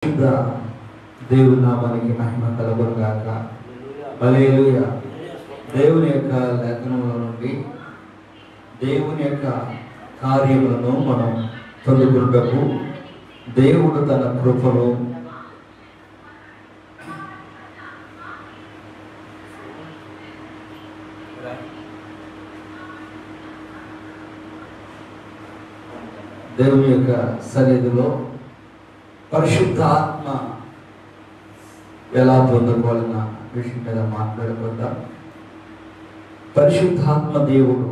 దేవుని నామానికి మహిమ కలుగును గాక. హల్లెలూయా. దేవుని యొక్క లేఖనంలో నుండి దేవుని యొక్క కార్యములను మనం పొందుకున్నటకు దేవుడు తన కృపను దేవుని యొక్క సన్నిధిలో పరిశుద్ధాత్మ ఎలా పొందుకోవాలన్న విషయం మీద మాట్లాడుకుందాం. పరిశుద్ధాత్మ దేవుడు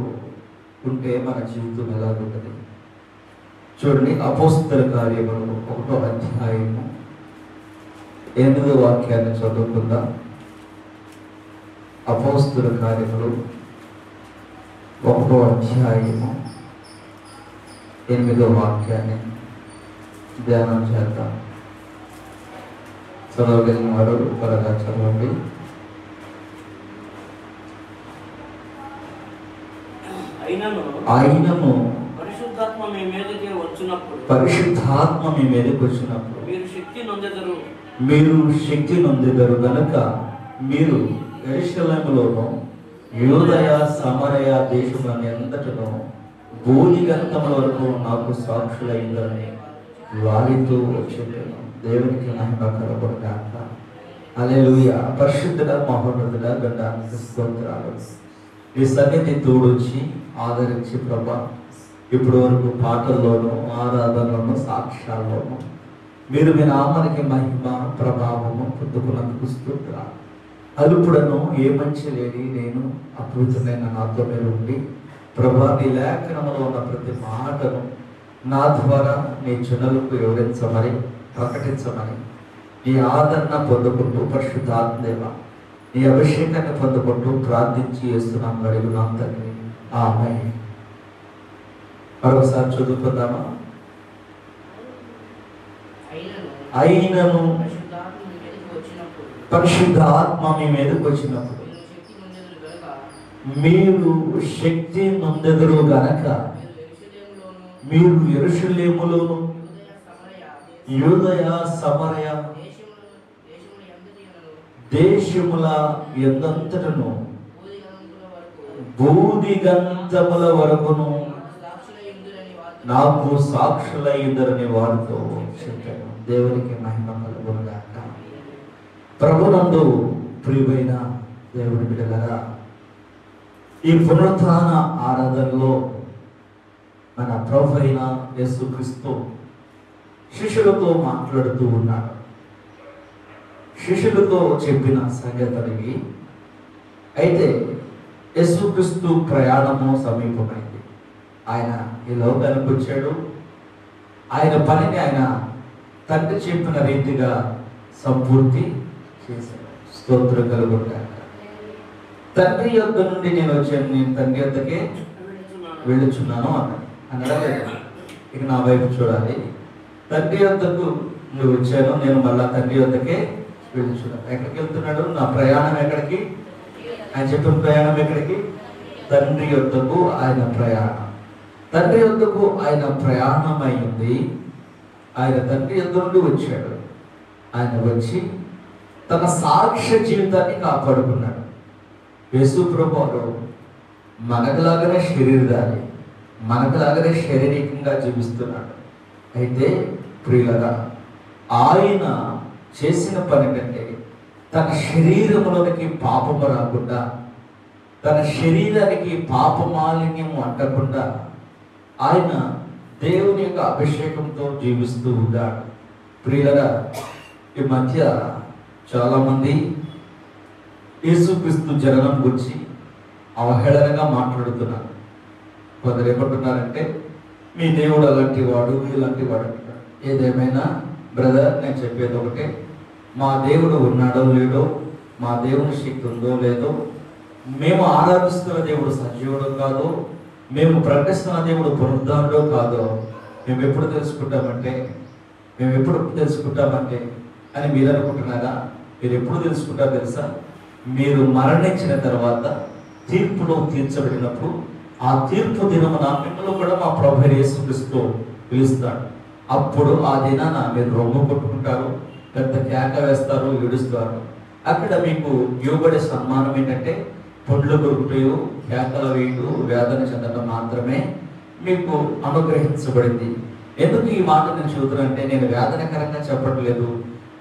ఉంటే మన జీవితం ఎలా ఉంటుంది చూడండి. అపోస్తల కార్యములు 1వ అధ్యాయము 8వ వాక్యాన్ని చదువుకుందాం. అపోస్తల కార్యములు 1వ అధ్యాయము 8వ వాక్యాన్ని ధ్యానం చేద్దాం. చదవగలిగిన వారు త్వరగా చదవండి. అయినను పరిశుద్ధాత్మ మీ మీదకి వచ్చినప్పుడు మీరు శక్తి నొందెదరు గనుక మీరు యెరూషలేములోను యూదయ సమరయ దేశములని అంతటను భూదిగంతముల వరకు నాకు సాక్షులైందని వారితో చెప్పాను. దేవునికి మహిమ కలుగును గాక. హల్లెలూయా. పరిశుద్ధుడా మహోన్నతుడా గండానికి స్తోత్రాలు. ఈ సన్నిధి తోడొచ్చి ఆదరించి ప్రభా ఇప్పటి వరకు పాటల్లోనూ ఆరాధనలోనూ సాక్ష్యాల్లోనూ మీరు మీ నామానికి మహిమ ప్రభావము పొందుకున్నందుకు స్తోత్రాలు. అలుపుడను ఏ మంచి లేని నేను అద్భుతమైన నాతో మీరు ఉండి ప్రభా నీ లేఖనంలో ఉన్న ప్రతి మాటను నా ద్వారా నీ జనులకు వివరించమని ప్రకటించమని నీ ఆదరణ పొందుకుంటూ పరిశుద్ధాత్మదేవ నీ అభిషేకాన్ని పొందుకుంటూ ప్రార్థించి చేస్తున్నాం అడుగున్నాం తండ్రి. ఆమేన్. మరొకసారి చదువుకుందామా. అయినను పరిశుద్ధాత్మ మీ మీదకి వచ్చినప్పుడు మీరు శక్తి నొందెదరు గనక మీరు యెరూషలేములోను యూదయ సమరయ దేశముల ఎందంతటను భూదిగంతముల వరకును నాకు సాక్షులైందరని వారితో చెప్పాను. దేవునికి మహిమ కలుగును గాక. ప్రభునందు ప్రియమైన దేవుని బిడ్డలారా, ఈ పునరుత్థాన ఆరాధనలో మన ప్రభు అయిన యేసుక్రీస్తు శిష్యులతో మాట్లాడుతూ ఉన్నాడు. శిష్యులతో చెప్పిన సంగతులకి అయితే యేసుక్రీస్తు ప్రయాణము సమీపమైంది. ఆయన ఈ లోకానికి వచ్చాడు. ఆయన పనిని ఆయన తండ్రి చెప్పిన రీతిగా సంపూర్తి చేశాడు. స్తోత్రం కలుగును గాక. తండ్రి యొద్ద నుండి నేను వచ్చాను, నేను తండ్రి యొద్దకే వెళ్ళుచున్నాను అన్నాడు. అనలేదు. ఇక నా వైపు చూడాలి. తండ్రి యొద్దకు నువ్వు వచ్చాను, నేను మళ్ళా తండ్రి యొద్దకే వెళ్ళుచున్నాను. ఎక్కడికి వెళ్తున్నాడు? నా ప్రయాణం ఎక్కడికి? ఆయన చెప్పిన ప్రయాణం ఎక్కడికి? తండ్రి యొద్దకు ఆయన ప్రయాణం. తండ్రి యొద్దకు ఆయన ప్రయాణం అయింది. ఆయన తండ్రి యొద్ద నుండి వచ్చాడు. ఆయన వచ్చి తన సాక్ష్య జీవితాన్ని కాపాడుకున్నాడు. యేసు ప్రభువు మనకులాగానే శరీరధారి, మనకులాగానే శారీరకంగా జీవిస్తున్నాడు. అయితే ప్రియులరా, ఆయన చేసిన పని కంటే తన శరీరంలోనికి పాపము రాకుండా, తన శరీరానికి పాపమాలిన్యం అంటకుండా ఆయన దేవుని యొక్క అభిషేకంతో జీవిస్తూ ఉన్నాడు. ప్రియులరా, ఈ మధ్య చాలామంది యేసుక్రీస్తు జననం గురించి అవహేళనగా మాట్లాడుతున్నారు. కొందరు ఏమంటున్నారంటే మీ దేవుడు అలాంటి వాడు, ఇలాంటి వాడు అంటున్నాడు. ఏదేమైనా బ్రదర్, నేను చెప్పేది ఒకటే, మా దేవుడు ఉన్నాడో లేడో, మా దేవుని శక్తి ఉందో లేదో, మేము ఆరాధిస్తున్న దేవుడు సజీవుడు కాదో, మేము ప్రకటిస్తున్న దేవుడు పునరుద్ధానుడో కాదో మేము ఎప్పుడు తెలుసుకుంటామంటే అని మీరు అనుకుంటున్నారా? మీరు ఎప్పుడు తెలుసుకుంటారో తెలుసా? మీరు మరణించిన తర్వాత తీర్పులో తీర్చబడినప్పుడు ఆ తీర్పు దినమున మిమ్మల్ని కూడా మా ప్రభు యేసుక్రీస్తు పిలుస్తాడు. అప్పుడు ఆ దినాన మీరు రొమ్ము కొట్టుకుంటారు, పెద్ద కేక వేస్తారు, ఏడుస్తారు. అక్కడ మీకు ఇవ్వబడే సన్మానం ఏంటంటే పండ్లు కొరుకుటయు, కేకలు వేయు, వేదన చెందడం మాత్రమే మీకు అనుగ్రహించబడింది. ఎందుకు ఈ మాట నేను చెబుతున్నానంటే, నేను వేదనకరంగా చెప్పట్లేదు,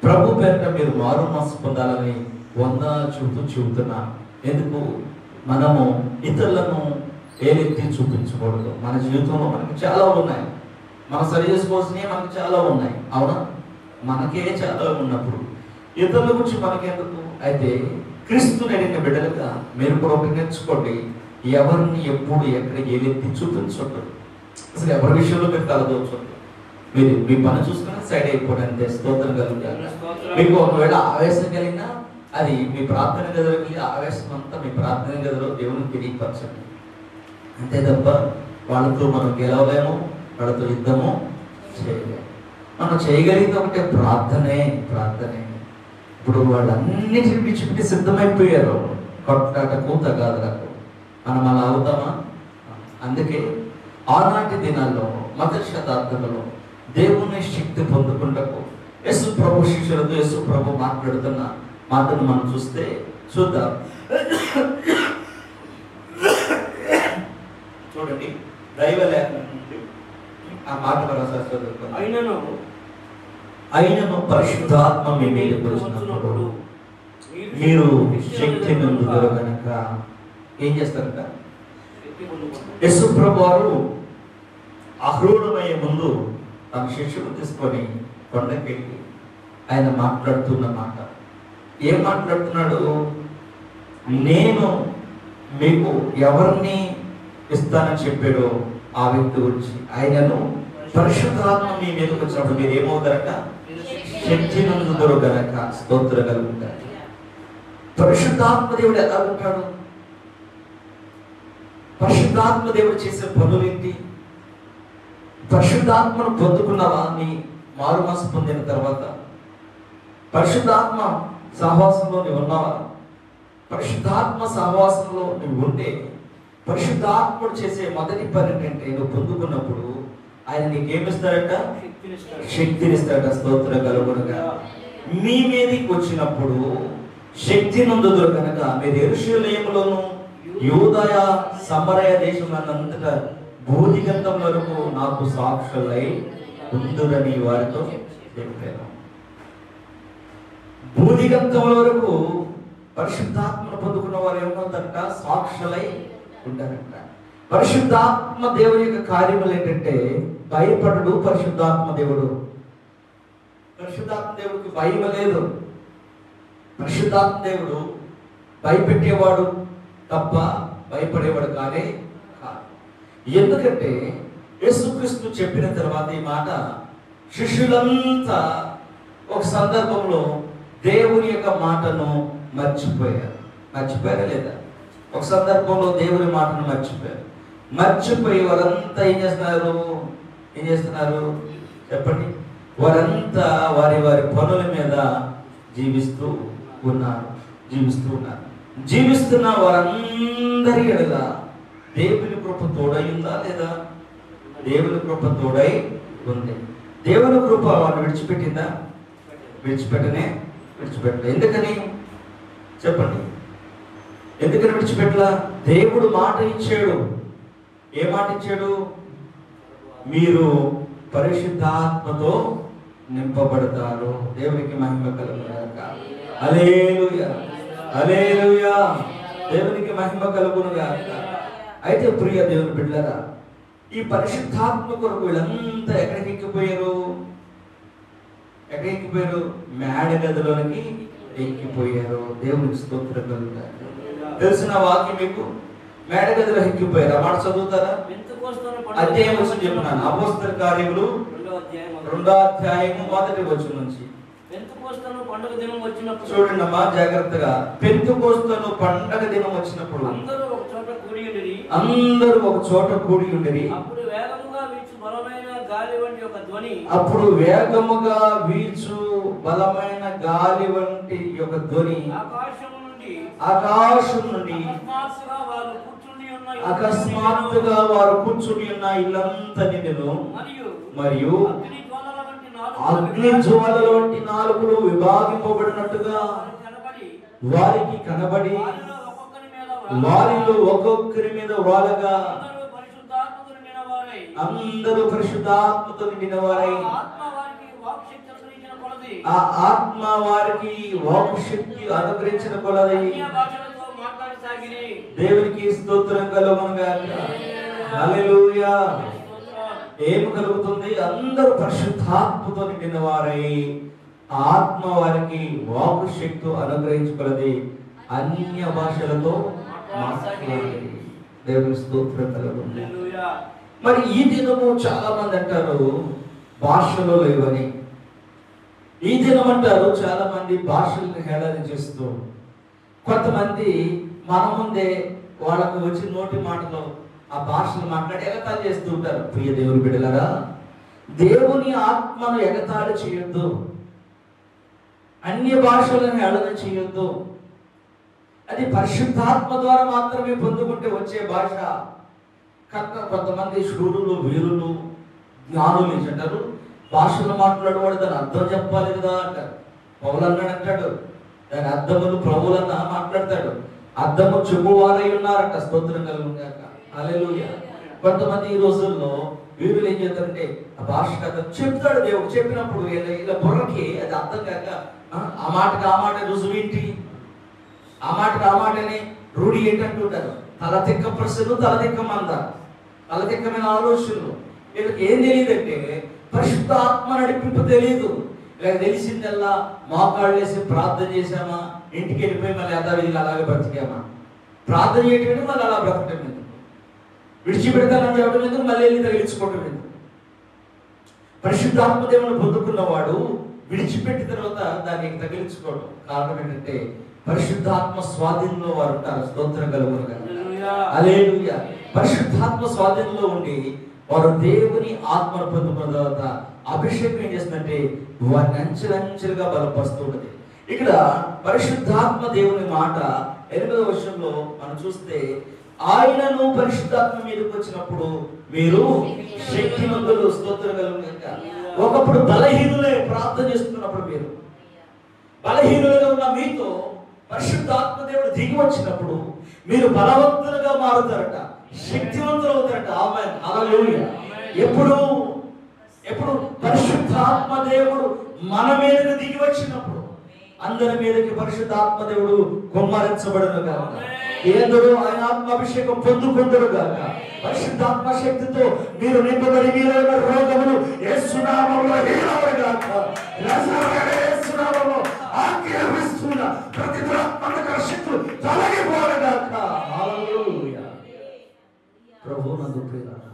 ప్రభు పేరిట మీరు మారు మనసు పొందాలని వందనాలు చెబుతున్నాను. ఎందుకు మనము ఇతరులను ఏలెత్తి చూపించకూడదు. మన జీవితంలో మనకి చాలా ఉన్నాయి, మనం సరి చేసుకోవాల్సినవి మనకి చాలా ఉన్నాయి, అవునా? మనకే చాలా ఉన్నప్పుడు ఇతరుల గురించి మనకెందుకు? అయితే క్రీస్తు నేడిన బిడ్డలుగా మీరు కూడా ఒకటి నేర్చుకోండి, ఎవరిని ఎప్పుడు ఎక్కడ ఏలెత్తి చూపించొద్దు. అసలు ఎవరి విషయంలో మీరు కలదోచొద్దు. మీరు మీ పని చూసుకుని సైడ్ అయిపోవడానికి స్తోత్రం కలుగుతారు. మీకు ఒకవేళ ఆవేశం కలిగినా అది మీ ప్రార్థన గదిలోకి వెళ్ళి ఆవేశం అంతా మీ ప్రార్థన గదిలో దేవునికి తెలియపరచండి. అంతే తప్ప వాళ్ళతో మనం గెలవలేము, వాళ్ళతో యుద్ధము చేయలేము. మనం చేయగలిగితే ఒకటే ప్రార్థనే. ఇప్పుడు వాళ్ళన్నిటిని విడిచిపెట్టి సిద్ధమైపోయారు కొట్లాటకు, తగాదలకు. మనం అలా అవుతామా? అందుకే ఆనాటి దినాల్లో మొదటి శతాబ్దంలో దేవుని శక్తి పొందుకుంటకు యేసు ప్రభు శిష్యులతో యేసు ప్రభు మాట్లాడుతున్న మాటను మనం చూద్దాం. చూడండి, దైవ లేఖనం నుండి ఆ మాట అయినను పరిశుద్ధాత్మ మీ మీద వచ్చినప్పుడు మీరు శక్తి పొందుతారు కనుక ఏం చేస్తారంట? యేసు ప్రభు వారు ఆరూఢమయ్యే ముందు తన శిష్యులు తీసుకొని కొండకెళ్ళి ఆయన మాట్లాడుతున్న మాట ఏం మాట్లాడుతున్నాడు? నేను మీకు ఎవరిని ఇస్తానని చెప్పాడో ఆ వ్యక్తి గురించి. ఆయనను పరిశుద్ధాత్మ మీ మీదకి వచ్చినప్పుడు మీరు ఏమవుతారట? శక్తి నందుతారు గనక. స్తోత్రం కలుగుతారు. పరిశుద్ధాత్మ దేవుడు ఎలా ఉంటాడు? పరిశుద్ధాత్మ దేవుడు చేసే పనులు ఏంటి? పరిశుద్ధాత్మను పొందుకున్నావా? నీ మారు మనసు పొందిన తర్వాత పరిశుద్ధాత్మ సహవాసంలో నువ్వు ఉన్నావా? పరిశుద్ధాత్మ సహవాసంలో నువ్వు ఉంటే పరిశుద్ధాత్ముడు చేసే మొదటి పని ఏంటంటే, నువ్వు పొందుకున్నప్పుడు ఆయన నీకేమిస్తాడట? శక్తినిస్తాడట. స్తోత్రం కలుగునుగా. మీ మీదకి వచ్చినప్పుడు శక్తి నందుదురు కనుక మీరు యెరూషలేములోను యూదయ సమరయ దేశమునంతటా భూదిగంతం వరకు నాకు సాక్షులై ఉందురని వారితో చెప్పాను. భూదిగంతం వరకు పరిశుద్ధాత్మను పొందుకున్న వారు ఏమవుతారంట? సాక్షులై ఉంటారంట. పరిశుద్ధాత్మ దేవుని యొక్క కార్యములు ఏంటంటే, భయపడడు పరిశుద్ధాత్మ దేవుడు. పరిశుద్ధాత్మ దేవుడికి భయం లేదు. పరిశుద్ధాత్మ దేవుడు భయపెట్టేవాడు తప్ప భయపడేవాడు కానే కాదు. ఎందుకంటే యేసుక్రీస్తు చెప్పిన తర్వాత ఈ మాట శిష్యులంతా ఒక సందర్భంలో దేవుని యొక్క మాటను మర్చిపోయారా లేదా? ఒక సందర్భంలో దేవుని మాటను మర్చిపోయి వారంతా ఏం చేస్తున్నారు చెప్పండి? వారంతా వారి పనుల మీద జీవిస్తూ ఉన్నారు. జీవిస్తున్న వారందరి ఎడల దేవుని కృప తోడైందా లేదా? దేవుని కృప తోడై ఉంది. దేవుని కృప వాళ్ళు విడిచిపెట్టిందా? విడిచిపెట్టలే. ఎందుకని చెప్పండి? ఎందుకని విడిచిపెట్టలా? దేవుడు మాట ఇచ్చాడు. ఏ మాట ఇచ్చాడు? మీరు పరిశుద్ధాత్మతో నింపబడతారు. దేవునికి మహిమ కలుగునుగాక. హల్లెలూయా, హల్లెలూయా. దేవునికి మహిమ కలుగునుగాక. అయితే ప్రియ దేవుని బిడ్డలారా, ఈ పరిశుద్ధాత్మ కొరకు వీళ్ళంతా ఎక్కడికి ఎక్కిపోయారు? మేడ గదిలోనికి ఎక్కిపోయారు. దేవునికి స్తోత్రం కలుగుతారు. తెలిసిన వాక్యం మీకు మేడ గదిలో ఎక్కిపోయారు. ఆ మాట చదువుతారా? అధ్యాయం వచ్చి చెప్తున్నాను. అపోస్తల కార్యములు 2వ అధ్యాయము 1వ వచనం నుంచి. చూడండి అమ్మా జాగ్రత్తగా. పెంతెకోస్తు పండగ దినం వచ్చినప్పుడు అందరూ ఒక చోట కూడి ఉండిరి. అప్పుడు వేగముగా వీచు బలమైన గాలి వంటి ఒక ధ్వని ఆకాశం నుండి అకస్మాత్తుగా వారు కూర్చుని ఉన్న ఇల్లంతా నిండెను. మరియు అగ్ని జ్వాలల వంటి నాలుకలు విభాగింపబడినట్టుగా వారికి కనబడి వారిలో ఒక్కొక్కరి మీద వాలగా అందరూ పరిశుద్ధాత్మతో నిండిన వారై ఆ ఆత్మ వారికి వాక్కు శక్తి అనుగ్రహించిన కొలది దేవునికి స్తోత్రం కలుగునుగాక. హల్లెలూయా. ఏం కలుగుతుంది? అందరూ పరిశుద్ధాత్మతో నిండిన వారై ఆత్మ వారికి వాక్కు శక్తి అనుగ్రహించుకొలది అన్య భాషలతో మాట్లాడాలి. దేవుని స్తోత్రం కలుగునుగాక. మరి ఈ దినము చాలా మంది అంటారు భాషలో లేవని. ఈ దినం అంటారు చాలా మంది భాషలను హేళన చేస్తూ, కొంతమంది మన ముందే వాళ్ళకు వచ్చి నోటి మాటలో ఆ భాషలు మాట్లాడి ఎగతాళి చేస్తూ ఉంటారు. ప్రియ దేవుని బిడ్డలారా, దేవుని ఆత్మను ఎగతాళి చేయొద్దు, అన్య భాషలను హేళన చేయొద్దు. అది పరిశుద్ధాత్మ ద్వారా మాత్రమే పొందుకుంటే వచ్చే భాష. కనుక కొంతమంది శూరులు, వీరులు, జ్ఞానులు అంటారు భాషలు మాట్లాడేవాడు దాని అర్థం చెప్పాలి కదా అంటారు. పౌలన్నాడు అంటాడు దాని అర్థములు ప్రభువులన్న మాట్లాడతాడు. అర్థము చెప్పువారై ఉన్నారంట. స్తోత్రం కలుగుగాక. హల్లెలూయా. కొంతమంది ఈ రోజుల్లో వీరులు ఏం చేస్తారంటే ఆ భాష కథ చెప్తాడు. దేవుడు చెప్పినప్పుడు ఇలా బుర్రకి అది అర్థం కాక ఆ మాటకి ఆ మాట రుజువేంటి, ఆ మాటకి ఆ మాటని రూఢి ఏంటంటుంటారు. తలతిక్క ప్రశ్నలు, తలతిక్క మంద, తలతిక్కమైన ఆలోచనలు. వీళ్ళకి ఏం తెలియదంటే పరిశుద్ధ ఆత్మ నడిపింపు తెలియదు. ఇలా తెలిసిందల్లా మోకాళ్ళు వేసి ప్రార్థన చేసామా, ఇంటికి వెళ్ళిపోయి మళ్ళీ యథావిధిగా అలాగే బ్రతికామా. ప్రార్థన చేయటం మళ్ళీ అలా బ్రతకటం ఎందుకు, విడిచిపెడతానని చెప్పడం ఎందుకు, మళ్ళీ వెళ్ళి తగిలించుకోవటం ఎందుకు. పరిశుద్ధాత్మ దేవుని పొందుకున్నవాడు విడిచిపెట్టిన తర్వాత దాన్ని తగిలించుకోవడం కారణం ఏంటంటే పరిశుద్ధాత్మ స్వాధీనంలో వారు ఉంటారు. స్తోత్రం కలుగునుగాక. హల్లెలూయా. పరిశుద్ధాత్మ స్వాధీనంలో ఉండి వారు దేవుని ఆత్మను పొందుకున్న తర్వాత అభిషేకం ఏం చేస్తుందంటే వారిని అంచెలంచెలుగా బలపరుస్తూ ఉంటుంది. ఇక్కడ పరిశుద్ధాత్మ దేవుని మాట 8వ వచనంలో మనం చూస్తే, ఆయనను పరిశుద్ధాత్మ మీదకి వచ్చినప్పుడు మీరు శక్తిమంతులు. స్తోత్రం కలుగునుగాక. ఒకప్పుడు బలహీనులే ప్రార్థన చేస్తున్నప్పుడు మీరు బలహీనులుగా ఉన్న మీతో పరిశుద్ధాత్మ దేవుడు దిగి వచ్చినప్పుడు మీరు బలవంతులుగా మారుతారట, శక్తివంతులు అవుతారట. ఆమేన్. హల్లెలూయా. ఎప్పుడు పరిశుద్ధాత్మ దేవుడు మన మీదకి దిగి వచ్చినప్పుడు అందరి మీదకి పరిశుద్ధాత్మ దేవుడు కుమ్మరించబడును గాక. ఏందరూ ఆయన ఆత్మాభిషేకం పొందుకుందరు గాక. పరిశుద్ధాత్మ శక్తితో మీరు నింపబడి మీరైన రోగములు యేసు నామములో హీనములు గాక. యేసు నామములో ఆజ్ఞాపిస్తున్న ప్రతి దురాత్మక శక్తులు తొలగిపోవును గాక. హల్లెలూయా. ప్రభు నందు ప్రియులారా,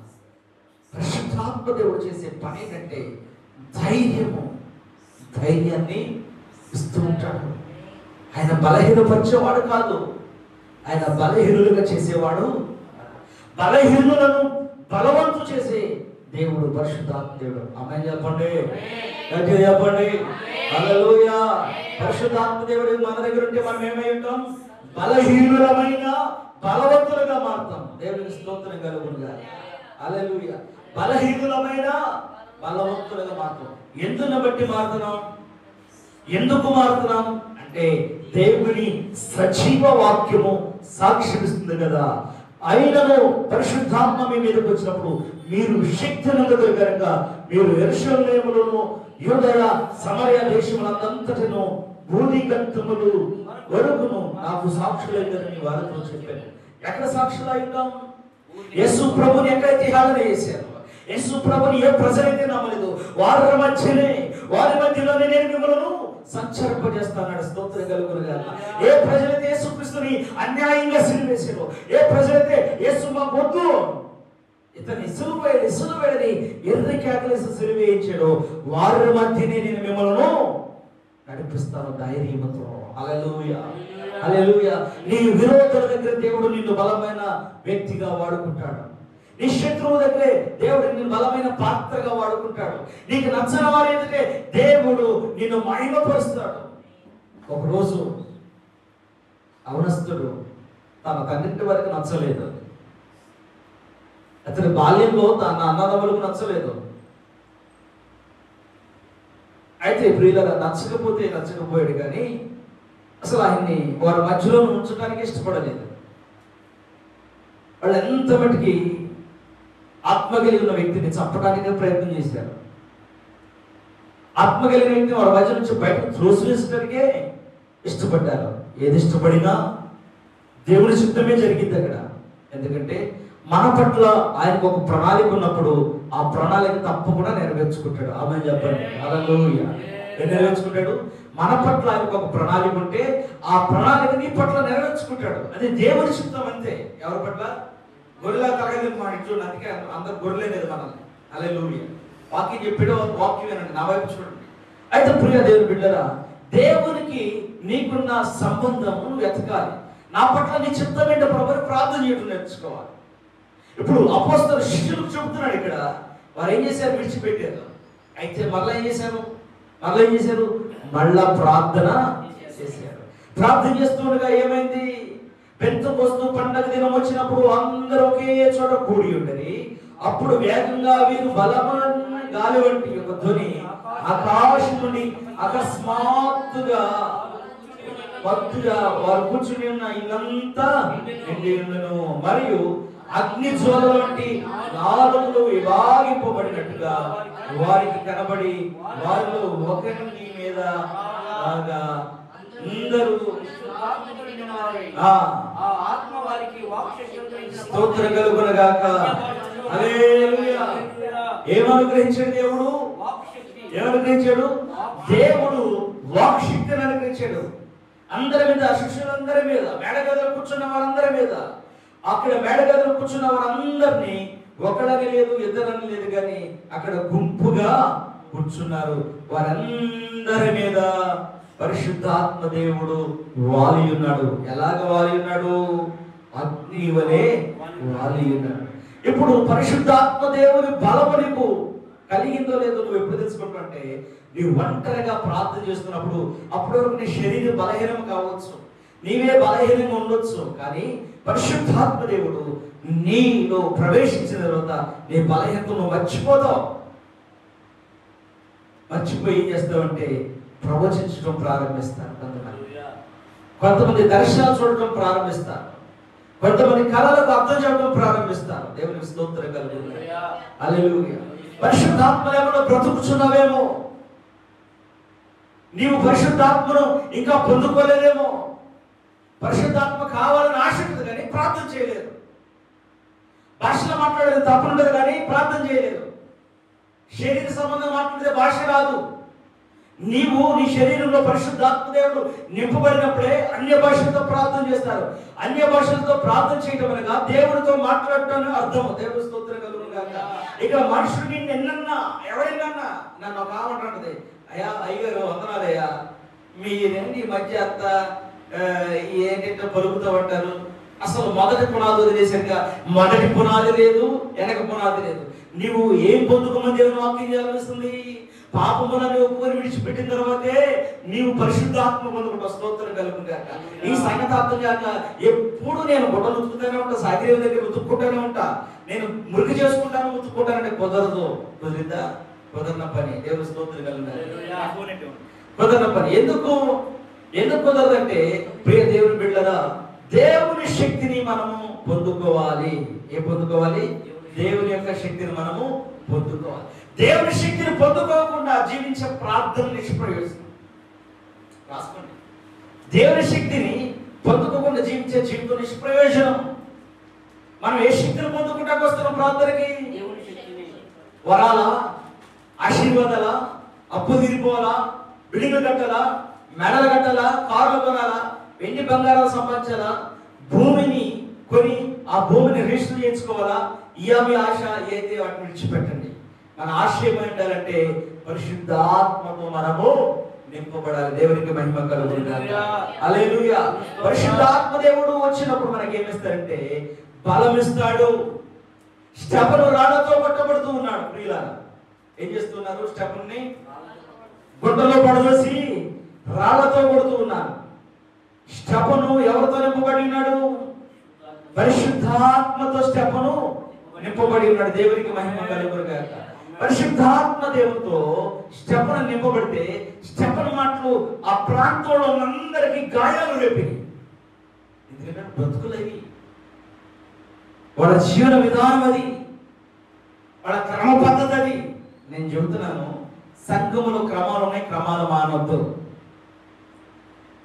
పరిశుద్ధాత్మ దేవుడు చేసే పని ఏంటంటే ధైర్యాన్ని ఇస్తూ ఉంటాడు. ఆయన బలహీనపరిచేవాడు కాదు, ఆయన బలహీనులుగా చేసేవాడు. బలహీనులను బలవంతు చేసే దేవుడు పరిశుద్ధాత్మ దేవుడు. ఆమేన్ చెప్పండి, గట్టిగా చెప్పండి. హల్లెలూయా. పరిశుద్ధాత్మ దేవుడు మన దగ్గర ఉంటే మనం ఏమై ఉంటాం? బలహీనులమైన బలవంతులుగా మారుతాం. దేవునికి స్తోత్రం కలుగునుగాక. హల్లెలూయా. బలహీనులమైన బలవంతులుగా మారుతాం. ఎందును బట్టి మారుతున్నాం? ఎందుకు మారుతున్నాం అంటే దేవుని సజీవ వాక్యము సాక్ష్యమిస్తుంది కదా. ఆయనను పరిశుద్ధాత్మ మీ మీదకి వచ్చినప్పుడు మీరు శక్తి నొందుతారు కనుక మీరు యెరూషలేములోను యూదయ సమరయ దేశములంతటను భూదిగంతములు వరకును నాకు సాక్షులైందని వారితో చెప్పాను. ఎక్కడ సాక్షులు అయ్యాం? యేసు ప్రభుని ఎక్కడైతే హేళన చేశారు, యేసు ప్రభుని ఏ ప్రజలైతే నమ్మలేదు వారి మధ్యలోనే నేను మిమ్మల్ని సంచరింపజేస్తాను. స్తోత్రం కలుగునుగాక. ఏ ప్రజలైతే యేసుక్రీస్తుని అన్యాయంగా సిలువేశారో, ఏ ప్రజలైతే యేసు మాకు వద్దు ఇతన్ని సిలువేయని ఎర్రి కేకలేసి సిలువేయించాడో వారి మధ్యనే నేను మిమ్మల్ని నడిపిస్తాను ధైర్యంతో. హల్లెలూయా. హల్లెలూయా. నీ విరోధుల దగ్గర దేవుడు నిన్ను బలమైన వ్యక్తిగా వాడుకుంటాడు. నీ శత్రువు దగ్గరే దేవుడు నిన్ను బలమైన పాత్రగా వాడుకుంటాడు. నీకు నచ్చని వారి ఎదుటే దేవుడు నిన్ను మహిమపరుస్తాడు. ఒకరోజు అవనస్తుడు తన తండ్రి వరకు నచ్చలేదు, అతని బాల్యంలో తన అన్నదమ్ములకు నచ్చలేదు. అయితే ప్రియులారా, నచ్చకపోయాడు కానీ అసలు ఆయన్ని వారి మధ్యలో ఉంచడానికి ఇష్టపడలేదు. వాళ్ళు ఎంత మటుకి ఆత్మ కలిగిన వ్యక్తిని చంపడానికి ప్రయత్నం చేశారు. ఆత్మ కలిగిన వ్యక్తిని వారి మధ్య నుంచి బయటకు త్రోసివేసడానికే ఇష్టపడ్డారు. ఏది ఇష్టపడినా దేవుని చిత్తమే జరిగింది అక్కడ. ఎందుకంటే మన పట్ల ఆయనకు ఒక ప్రణాళిక ఉన్నప్పుడు ఆ ప్రణాళిక తప్పకుండా నెరవేర్చుకుంటాడు. ఆమేన్ చెప్పండి. హల్లెలూయా. నెరవేర్చుకుంటాడు. మన పట్ల ఆయనకు ఒక ప్రణాళిక ఉంటే ఆ ప్రణాళిక నీ పట్ల నెరవేర్చుకుంటాడు. అది దేవుని చిత్తం అంతే. ఎవరి పట్ల? గొర్రెల తరగతి మా ఇంట్లో, అందుకే అందరు గొర్రెలే లేదు మనల్ని. హల్లెలూయా. వాక్యం చెప్పాడు, వాక్యం వినండి, నా వైపు చూడండి. అయితే ప్రియ దేవుని బిడ్డరా, దేవునికి నీకున్న సంబంధము వెతకాలి. నా పట్ల నీ చిత్తం ఏంటో ప్రభువుని ప్రార్థన చేయడం నేర్చుకోవాలి. ఇప్పుడు అపోస్తలులు శిష్యులకు చెబుతున్నాడు ఇక్కడ. వారు ఏం చేశారు? విడిచిపెట్టారు. అయితే మళ్ళీ ఏం చేశారు? మళ్ళా ప్రార్థన చేశారు. ప్రార్థన చేస్తుండగా ఏమైంది? పెంతెకొస్తు పండగ దినం వచ్చినప్పుడు అందరూ ఒకే చోట కూడి ఉండని, అప్పుడు వేగంగా వీరు బలమైన గాలి వంటి ఒక ధ్వని ఆకాశం నుండి అకస్మాత్తుగా వారు కూర్చుని ఉన్న ఇల్లంతా నిండి ఉండెను. మరియు అగ్ని జ్వాల వంటి నాలుకలు విభాగింపబడినట్టుగా వారికి కనబడి వారిలో ఒకరి మీద అందరూ స్తోత్రం కలుగునగాక. హల్లెలూయా. ఏమనుగ్రహించాడు దేవుడు? ఏమనుగ్రహించాడు? దేవుడు వాక్శక్తిని అనుగ్రహించాడు. అందరి మీద, శిష్యులందరి మీద, మేడగదిలో కూర్చున్న వారందరి మీద, అక్కడ మేడగదిలో కూర్చున్న వారందరినీ ఒకడని లేదు, ఇద్దరని లేదు, కానీ అక్కడ గుంపుగా కూర్చున్నారు. వారందరి మీద పరిశుద్ధాత్మ దేవుడు వాలి ఉన్నాడు. ఎలాగ వాలి ఉన్నాడు? అగ్ని వలె వాలి ఉన్నాడు. ఇప్పుడు పరిశుద్ధాత్మ దేవుని బలము నీకు కలిగిందో లేదో నువ్వు ఎప్పుడు తెలుసుకుంటావంటే, నీవు ఒంటరిగా ప్రార్థన చేస్తున్నప్పుడు. అప్పటి వరకు నీ శరీరం బలహీనం కావచ్చు, నీవే బలహీనంగా ఉండొచ్చు, కానీ పరిశుద్ధాత్మ దేవుడు నీలో ప్రవేశించిన తర్వాత నీ బలహీనతను మర్చిపోతావు. మర్చిపోయి ఏం చేస్తావంటే ప్రవచించడం ప్రారంభిస్తారు. కొంతమంది దర్శనాలు చూడటం ప్రారంభిస్తారు, కొంతమంది కళలకు అర్థం చేయడం ప్రారంభిస్తారు. దేవునికి స్తోత్రం కలుగును. హల్లెలూయా. పరిశుద్ధాత్మ లేకుండా బ్రతుకుచున్నావేమో, నీవు పరిశుద్ధాత్మను ఇంకా పొందుకోలేదేమో. పరిశుద్ధాత్మ కావాలని ఆశ ఉంటుంది కానీ ప్రార్థన చేయలేదు. భాషలో మాట్లాడేది తప్పుండదు కానీ ప్రార్థన చేయలేదు. శరీర సంబంధం మాట్లాడితే భాష రాదు. నీవు నీ శరీరంలో పరిశుద్ధాత్మ దేవుడు నింపబడినప్పుడే అన్య భాషలతో ప్రార్థన చేస్తారు. అన్య భాషలతో ప్రార్థన చేయడం అనగా దేవుడితో మాట్లాడటం అర్థం. దేవుడి స్తోత్రం కలుగునుగాక. ఇక మనుషుడు నిన్ను ఎన్నన్నా, ఎవరైనా నన్ను ఒక ఆమంటుంటది, అయ్యా అయ్యగారు వందనాలయ్యా, మీరేంటి ఈ మధ్య అంత ఏంటంటే పలుకుతూ ఉంటారు. అసలు మొదటి పునాది వదిలేసరిగా మొదటి పునాది లేదు, వెనక పునాది లేదు. నీవు ఏం పొందుకోమని దేవుని వాక్యం చేయాలనిస్తుంది? పాపములను ఒప్పుకొని విడిచిపెట్టిన తర్వాతే నీవు పరిశుద్ధాత్మ పొందుకుంటా. స్తోత్రం కలుగుగాక. ఈ సంగతి అర్థం కాక ఎప్పుడు నేను గుడ్డలు ఉతుకుతూనే ఉంటా, సాగిరేవు దగ్గర ఉతుక్కుంటూనే ఉంటా, నేను మురికి చేసుకుంటాను, ఉతుక్కుంటానంటే కుదరదు. కుదిరిద్దా? కుదరన పని. దేవుని స్తోత్రం కలుగుతారు. కుదరన పని. ఎందుకు కుదరదంటే, ప్రియ దేవుని బిడ్డలారా, దేవుని శక్తిని మనము పొందుకోవాలి. ఏం పొందుకోవాలి? దేవుని యొక్క శక్తిని మనము పొందుకోవాలి. దేవుని శక్తిని పొందుకోకుండా జీవించే ప్రార్థన నిష్ప్రయోజనం. రాసుకోండి. దేవుని శక్తిని పొందుకోకుండా జీవించే జీవితం నిష్ప్రయోజనం. మనం ఏ శక్తిని పొందుకుంటానికి వస్తున్నాం ప్రార్థనకి? వరాల, ఆశీర్వాదాల, అప్పు తీరిపోవాలా, బిల్డింగ్లు కట్టాలా, మెడలు కట్టాలా, కార్లు కొనాలా, వెండి బంగారాలు సంపాదించాలా, భూమిని కొని ఆ భూమిని రిజిస్టర్ చేయించుకోవాలా? ఇయామి ఆశ అయితే వాటిని విడిచిపెట్టండి. మన ఆశయం ఏంటంటే పరిశుద్ధాత్మతో మనము నింపబడాలి. దేవునికి మహిమ కలుగునుగాక. హల్లెలూయా. పరిశుద్ధాత్మ దేవుడు వచ్చినప్పుడు మనకి ఏమిస్తాడంటే బలం ఇస్తాడు. స్టెఫను రాళ్లతో కొట్టబడుతూ ఉన్నాడు. ప్రియులారా, ఏం చేస్తున్నారు? స్టెఫన్ని గుడ్డలో పడవేసి రాళ్లతో కొడుతూ ఉన్నారు. స్టెఫను ఎవరితో నింపబడి ఉన్నాడు? పరిశుద్ధాత్మతో స్టెఫను నింపబడి ఉన్నాడు. దేవునికి మహిమ కలుగునుగాక. పరిశుద్ధాత్మ దేవునితో స్టెఫను నింపబడితే స్టెఫను మాటలు ఆ ప్రాంతంలో ఉన్నందరికీ గాయాలు రేపినాయి. ఎందుకంటే బ్రతుకులవి, వాళ్ళ జీవన విధానం అది, వాళ్ళ క్రమ పద్ధతి అది. నేను చెబుతున్నాను, సంఘములో క్రమాలు ఉన్నాయి, క్రమాలు మానవద్దు.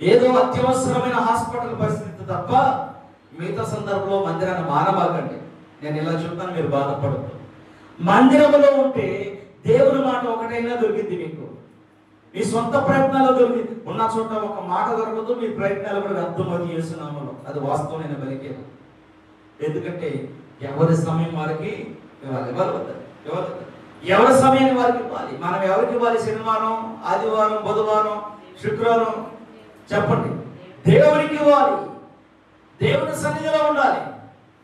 ఏదో అత్యవసరమైన హాస్పిటల్ పరిస్థితి తప్ప మిగతా సందర్భంలో మందిరాన్ని మానబాకండి. నేను ఇలా చెప్తాను, మీరు బాధపడద్దు. మందిరంలో ఉంటే దేవుని మాట ఒకటైనా దొరికింది మీకు. మీ సొంత ప్రయత్నాలు దొరికింది. ఉన్న చోట ఒక మాట దొరకదు, మీ ప్రయత్నాలు కూడా అర్థమవుతుంది చేస్తున్నాము. అది వాస్తవమైన బలికేది. ఎందుకంటే ఎవరి సమయం వారికి ఇవ్వాలి. ఎవరి సమయాన్ని వారికి ఇవ్వాలి. మనం ఎవరికి ఇవ్వాలి? శనివారం, ఆదివారం, బుధవారం, శుక్రవారం చెప్పండి, దేవునికి ఇవ్వాలి. దేవుని సన్నిధిలో ఉండాలి.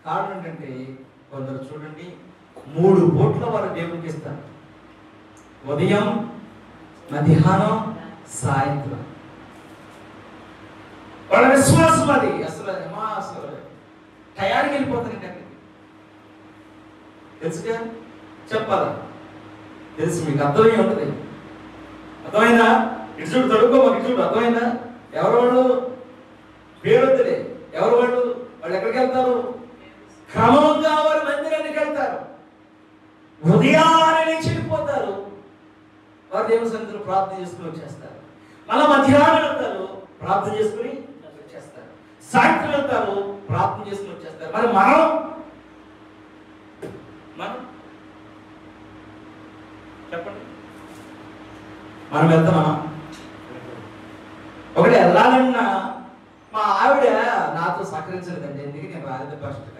కారణం ఏంటంటే కొందరు చూడండి, 3 పూట్ల వారు దేవునికి ఇస్తారు. ఉదయం, మధ్యాహ్నం, సాయంత్రం. వాళ్ళ విశ్వాసం అది. అసలు టయానికి వెళ్ళిపోతానండి అక్కడికి. తెలుసుగా, చెప్పాలా? తెలుసు, మీకు అర్థమై ఉంటుంది. అర్థమైందా? ఇటు చూడు, తడుకో, మాకు ఇటు చూడు. అర్థమైందా? ఎవరు వాళ్ళు? పేరొద్దులే. ఎవరు వాళ్ళు? వాళ్ళు ఎక్కడికి వెళ్తారు? క్రమంగా వారు మందిరానికి వెళ్తారు. ఉదయాన్నే లేచి వెళ్ళిపోతారు. వారు దేవుని సన్నిధిలో ప్రార్థన చేసుకుని వచ్చేస్తారు. మళ్ళీ మధ్యాహ్నం వెళ్తారు, ప్రార్థన చేసుకుని వచ్చేస్తారు. సాయంత్రం వెళ్తారు, ప్రార్థన చేసుకుని వచ్చేస్తారు. మరి మనం చెప్పండి, మనం వెళ్తామా? ఒకటి వెళ్ళాలన్నా మా ఆవిడ నాతో సహకరించలేదండి, అందుకే నేను రాలేదు. ఫస్ట్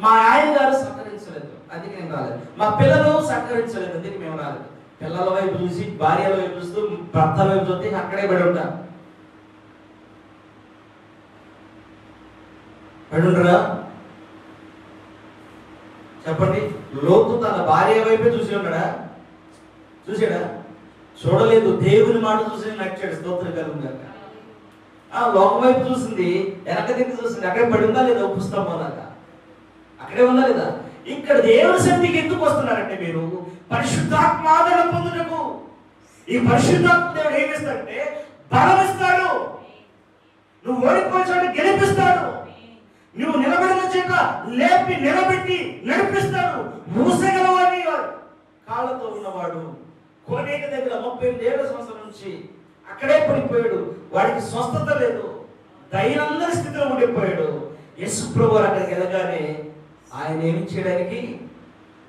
మా ఆయన గారు సహకరించలేదు, అందుకే నేను రాలేదు. మా పిల్లలు సహకరించలేదు, అందుకే మేము రాలేదు. పిల్లల వైపు చూసి, భార్యల వైపు చూస్తూ, భర్త వైపు చూస్తే అక్కడే పడి ఉంటా. పడి ఉండరా? చెప్పండి. లోతు తన భార్య వైపే చూసి ఉన్నాడా? చూసాడా? చూడలేదు. దేవుని మాట చూసి నచ్చాడు. స్తోత్రం కలుగుగాక. లోకం వైపు చూసింది, వెనక దిక్కు చూసింది, అక్కడే పడి ఉందా లేదా? పుస్తకం దాకా అక్కడే ఉందా లేదా? ఇక్కడ దేవుని సన్నిధికి ఎందుకు వస్తున్నారంటే మీరు పరిశుద్ధాత్మ ఆదరణ పొందుటకు. ఈ పరిశుద్ధాత్మ దేవుడు ఏం చేస్తాడంటే బలం ఇస్తాడు. నువ్వు ఓడిపోయిన చోట గెలిపిస్తాడు. నువ్వు నిలబడిన చోట లేపి నిలబెట్టి నడిపిస్తాడు. మూసగలవాడి కాళ్ళతో ఉన్నవాడు కోనేక దగ్గర 38 సంవత్సరాల నుంచి అక్కడే పడిపోయాడు. వాడికి స్వస్థత లేదు, దైనందిన స్థితిలో ఉండిపోయాడు. యేసు ప్రభువు అక్కడికి వెళ్ళగానే ఆయన ఏమి చేయడానికి?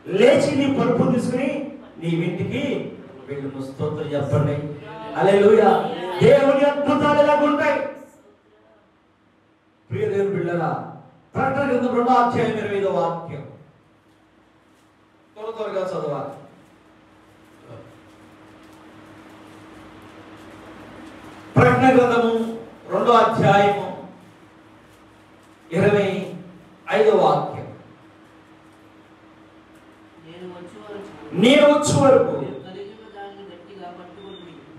లేచి నీ పరుపు తీసుకుని నీ ఇంటికి వెళ్ళి. స్తోత్రం చెప్పండి. హల్లెలూయా. దేవుని అద్భుతాలు ఎలాగుంటాయి ప్రియ దేవుని బిడ్డలారా. ప్రకటన గ్రంథం 2వ అధ్యాయం 25వ వాక్యం త్వరగా చదవాలి. ప్రకటన గ్రంథము 2వ అధ్యాయము 25వ వాక్యం. నేను వచ్చే వరకు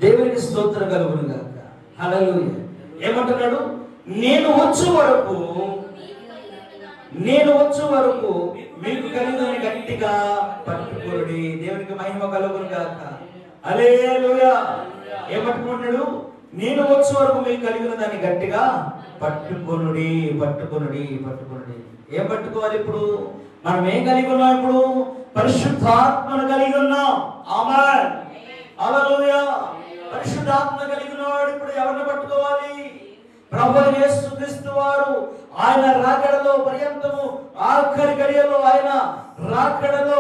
దేవునికి స్తోత్రం కలుగును గాక. హల్లెలూయా. ఏమంటున్నాడు? నేను వచ్చే వరకు మీకు కలిగినని గట్టిగా పట్టుకోండి. దేవునికి మహిమ కలుగును గాక. హల్లెలూయా. ఏమంటున్నాడు? నేను వచ్చే వరకు మీకు కలిగిన దాన్ని గట్టిగా పట్టుకొనుడి. ఏం పట్టుకోవాలి? ఇప్పుడు మనం ఏం కలిగి ఉన్నాం? ఇప్పుడు పరిశుద్ధాత్మను కలిగి ఉన్నాం. ఆమేన్. హల్లెలూయా. పరిశుద్ధాత్మ కలిగిన వాడు ఇప్పుడు ఎవరిని పట్టుకోవాలి? ప్రభువు యేసు క్రీస్తు వారు ఆయన రాకడలో పర్యంతము ఆఖరి గడియలో ఆయన రాకడలో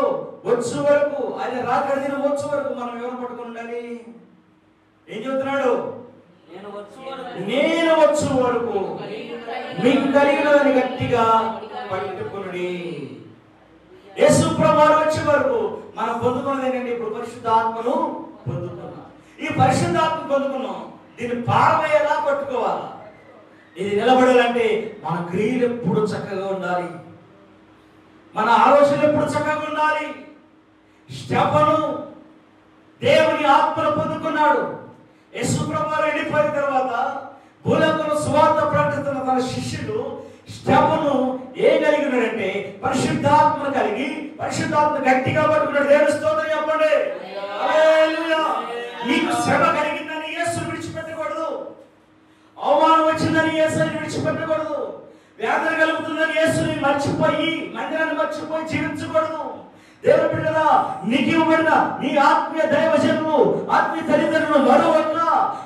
వచ్చే వరకు, ఆయన రాకడ దినం వచ్చే వరకు మనం ఎవరు పట్టుకుని ఉండాలి? ఏం చెబుతున్నాడు? నేను వచ్చే వరకు మీకు కలిగినదని గట్టిగా పట్టుకునుడి. యేసు ప్రభువు వచ్చే వరకు మనం పొందుకున్నది ఏంటంటే ఇప్పుడు పరిశుద్ధాత్మను పొందుకున్నాం. ఈ పరిశుద్ధాత్మ పొందుకున్నాం, దీన్ని పారవేయాలా పట్టుకోవాలా? ఇది నిలబడాలంటే మన క్రియలు ఎప్పుడు చక్కగా ఉండాలి, మన ఆలోచనలు ఎప్పుడు చక్కగా ఉండాలి. స్టెఫను దేవుని ఆత్మను పొందుకున్నాడు. యేసు ప్రభువు వెళ్ళిపోయిన తర్వాత భూలోకంలో సువార్త ప్రకటిస్తున్న తన శిష్యులు స్టెఫను ఏం కలిగి ఉన్నాడంటే పరిశుద్ధాత్మ కలిగి పరిశుద్ధాత్మ గట్టిగా పట్టుకున్నాడు. దేవుని స్తోత్రం చెప్పండి. హల్లెలూయా. నీకు శ్రమ కలిగిందని యేసుని విడిచిపెట్టకూడదు. అవమానం వచ్చిందని యేసుని విడిచిపెట్టకూడదు. వేదన కలుగుతుందని యేసుని మర్చిపోయి మందిరాన్ని మర్చిపోయి జీవించకూడదు. దేవుని బిడ్డలా నీకు ఇవ్వబడిన నీ ఆత్మీయ దైవజనులు ఆత్మీయ తల్లిదండ్రులు మరొక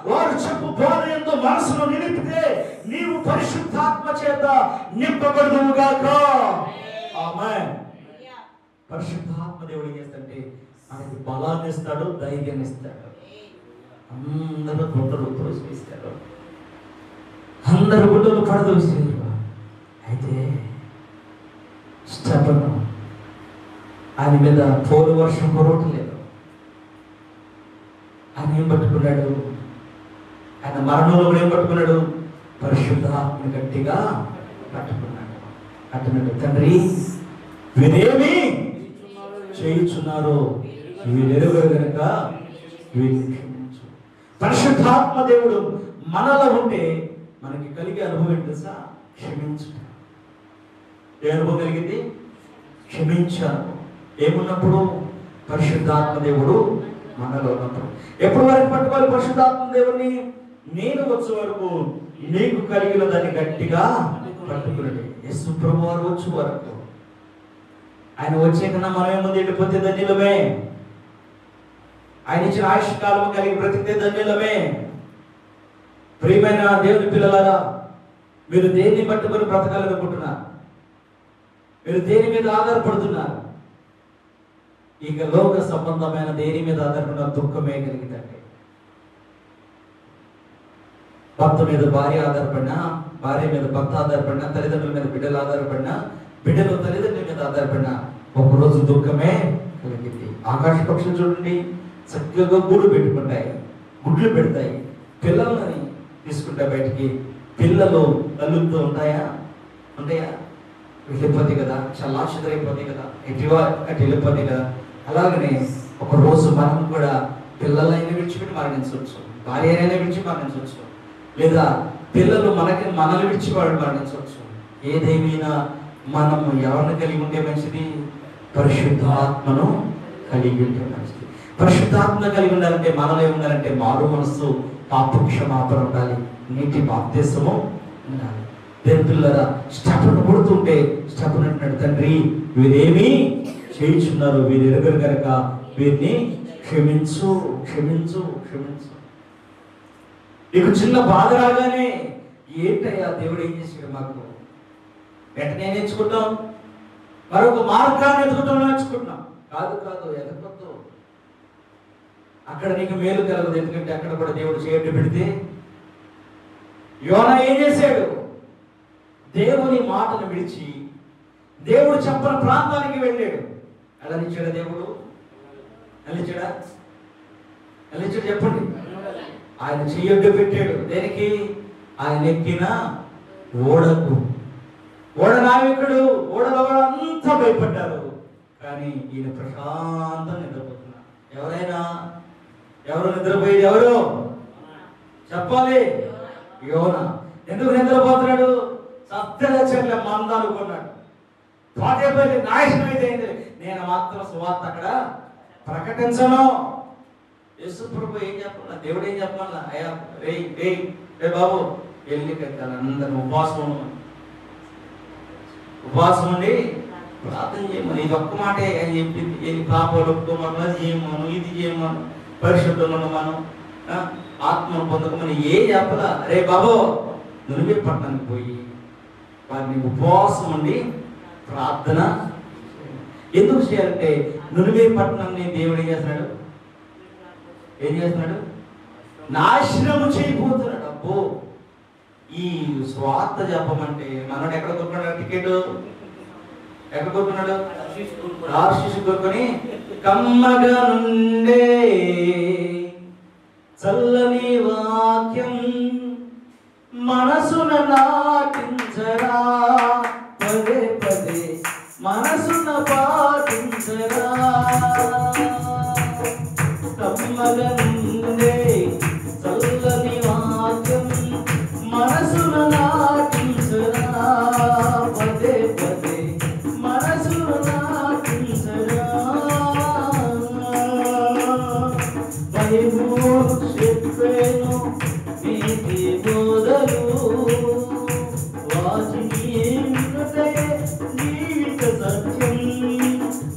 వారు చెప్పు బోధ ఎంతో మనసును నిలిపితే నీవు పరిశుద్ధాత్మ చేత నింపబడుదువుగాక. ఆమేన్. పరిశుద్ధాత్మ దేవుడు ఏం చేస్తాడంటే మనకి బలాన్ని ఇస్తాడు, ధైర్యాన్ని ఇస్తాడు. అందరూ గుడ్డలు తోసిస్తారు, అందరు గుడ్డలు పడదోసారు. అయితే స్టెఫను ఆయన మీద పోరు వర్షం కురవట్లేదు. ఆయన ఏం పట్టుకున్నాడు? ఆయన మరణంలో కూడా ఏం పట్టుకున్నాడు? పరిశుద్ధాత్మని గట్టిగా పట్టుకున్నాడు. అంటున్నాడు, తండ్రి వీరేమి చేయుచున్నారు, వీరెరుగరు గనుక వీరిని క్షమించు. పరిశుద్ధాత్మ దేవుడు మనలో ఉంటే మనకి కలిగే అనుభవం ఏంటి తెలుసా? క్షమించుట. ఏ అనుభవం కలిగింది? క్షమించాను. ఏమున్నప్పుడు? పరిశుద్ధాత్మ దేవుడు మనలో ఉన్నప్పుడు. ఎప్పటి వరకు పట్టుకోవాలి పరిశుద్ధాత్మ దేవుడిని? నేను వచ్చే వరకు నీకు కలిగిన దాన్ని గట్టిగా పట్టుకున్నాడు. యేసు ప్రభువు వారు వచ్చే వరకు. ఆయన వచ్చే కన్నా మనం ఏముంది? వెళ్ళిపోతే ధన్యులమే. ఆయన ఇచ్చిన ఆయుష్కాలం కలిగి బ్రతికితే ధన్యులమే. ప్రియమైన దేవుని పిల్లలారా, మీరు దేన్ని పట్టుకొని బ్రతకాలనుకుంటున్నారు? మీరు దేని మీద ఆధారపడుతున్నారు? ఇక లోక సంబంధమైన దేని మీద ఆధారపడిన దుఃఖమే కలిగిందండి. భర్త మీద భార్య ఆధారపడినా, భార్య మీద భర్త ఆధారపడినా, తల్లిదండ్రుల మీద బిడ్డలు ఆధారపడినా, బిడ్డలు తల్లిదండ్రుల మీద ఆధారపడినా ఒకరోజు దుఃఖమే కలిగింది. ఆకాశ పక్షులు చూడండి, చక్కగా గూడు పెట్టుకుంటాయి, గుడ్లు పెడతాయి, పిల్లల్ని తీసుకుంటా బయటికి. పిల్లలు తల్లులతో ఉంటాయా? వెళ్ళిపోతాయి కదా, చల్లాక్షరైపోతాయి కదా, అటు వెళ్ళిపోతాయి కదా. అలాగనే ఒక రోజు మనం కూడా పిల్లలైనా విడిచిపెట్టి మరణించవచ్చు, భార్య అయినా విడిచి మరణించవచ్చు, లేదా పిల్లలు మనల్ని విడిచి వాడు మరణించవచ్చు. ఏదేమైనా మనము ఎవరిని కలిగి ఉంటే మంచిది? పరిశుద్ధాత్మను కలిగి ఉంటే మంచిది. పరిశుద్ధాత్మ కలిగి ఉండాలంటే మనలో ఉండాలంటే మారు మనస్సు, పాప క్షమాపణ ఉండాలి, నీటి బాప్తిస్మము ఉండాలి. దేవుని పిల్లరా, స్టెఫను కొడుతుంటే స్టెఫను అంటున్నాడు, తండ్రి వీరేమి చేయుచున్నారు, వీరు ఎరుగరు కనుక వీరిని క్షమించు, క్షమించు, క్షమించు. నీకు చిన్న బాధ రాగానే ఏంటయ్యా దేవుడు ఏం చేసాడు మాకు? వెంటనే నేర్చుకుంటాం, మరొక మార్గాన్ని ఎదుగుతాం, నేర్చుకుంటున్నాం. కాదు కాదు, ఎదగొద్దు. అక్కడ నీకు మేలు కలగదు. ఎందుకంటే అక్కడ కూడా దేవుడు చేయడం పెడితే యోనా ఏం చేశాడు? దేవుని మాటను విడిచి దేవుడు చెప్పని ప్రాంతానికి వెళ్ళాడు. వెళ్ళనిచ్చాడా దేవుడు? వెళ్ళిచ్చాడా? వెళ్ళిచ్చాడు చెప్పండి. ఆయన చెయ్యొడ్డు పెట్టాడు. దేనికి? ఆయన ఎక్కిన ఓడకు. ఓడ నావికుడు, ఓడలో అంతా భయపడ్డారు. కానీ ఈయన ప్రశాంతంగా నిద్రపోతున్నారు. ఎవరు నిద్రపోయేది? ఎవరు చెప్పాలి? యోనా. ఎందుకు నిద్రపోతున్నాడు? సత్యరచన మందనుకున్నాడు. పాతేపల్లి నాశనం అయితే నేను మాత్రం సువార్త అక్కడ ప్రకటించను. యేసు ప్రభు ఏం చెప్పాల? దేవుడు ఏం చెప్పాల? అయ్యా రే బాబు వెళ్ళి కట్టాలి, అందరూ ఉపవాసం ఉండి ప్రార్థన చేయమని. ఇది ఒక్క మాటే అని చెప్పింది. ఏది పాపాలు ఒప్పుకోమను, అది చేయమను, ఇది చేయమను, పరిశుద్ధమను, మనం ఆత్మను పొందకమని ఏ చెప్పలా. రే బాబు నువ్వే పట్టణానికి పోయి వారిని ఉపవాసం ఉండి ప్రార్థన. ఎందుకు చేయాలంటే నునివే పట్టణాన్ని దేవుడు ఏం చేస్తున్నాడు? నాశనము చేయబోతున్నాడు. అబ్బో, ఈ స్వార్థ చెప్పమంటే మనోడు ఎక్కడ కొనుక్కున్నాడు? టికెట్ ఎక్కడ కొనుక్కున్నాడు? ఆశీస్సు కొనుక్కొని కమ్మగా నుండే చల్లని వాక్యం మనసున నాటించరా, పదే పదే మనసున పాటించరా. కమ్మగా నుండే చల్లని వాక్యం మనసున నాటించరా, బోధలు వాటిని వినుటే జీవిత సత్యం.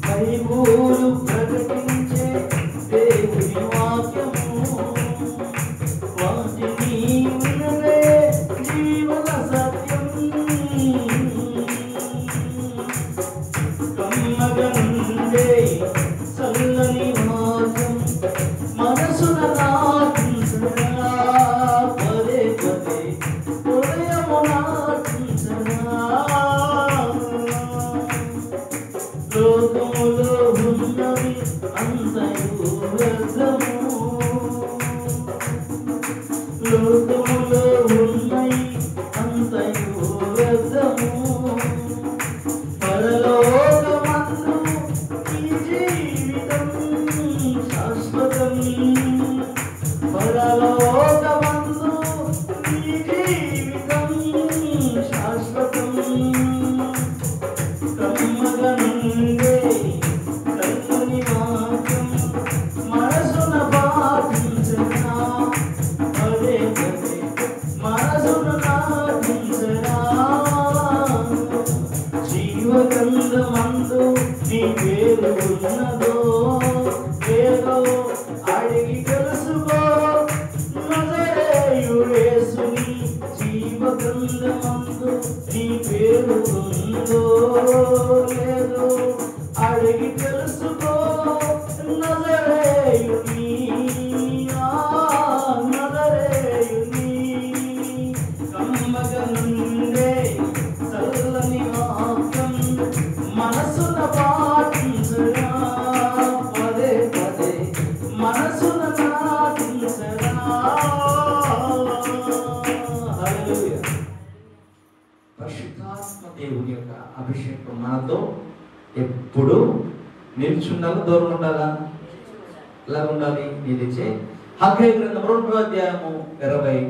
బైబిలు ప్రకటించే దేవుని వాక్యము వాటిని వినుటే జీవన సత్యం. కమ్మగనుండే చల్లని వాక్యం మనసున నాటించగా పదే పదే హృదయము నాటించగా. లోకములో ఉన్నవి అంతయు వ్యర్థము. లోకములో ఉన్నవి అంతయు వ్యర్థము. పరలోకమందు ఈ జీవితం శాశ్వతం. పరలోకమందు ఈ జీవితం శాశ్వతం. కమ్మగనుండే కల్లుని వాక్యం మనసున పాటించగా పదే పదే మనసున నాటించగా. జీవగ్రంథమందు నీ పేరు ఉన్నదో లేదో అడిగి తెలుసుకో. నజరేయుడేసుని జీవగ్రంథమందు నీ పేరు ఉందో లేదో అడిగి తెలుసుకో. నజరేయుని నజరేయుని కమ్మగనుండే చల్లని వాక్యం మనసున పాటించగా పదే పదే మనసున నాటించగా. హల్లెలూయా. పరిశుద్ధాత్మ దేవుని యొక్క అభిషేకం మనతో ఎప్పుడు నిల్చుండాలి, దూరం ఉండాలా? ఎలా ఉండాలి? నిలిచే హగ్గై గ్రంథం 2వ అధ్యాయము 20.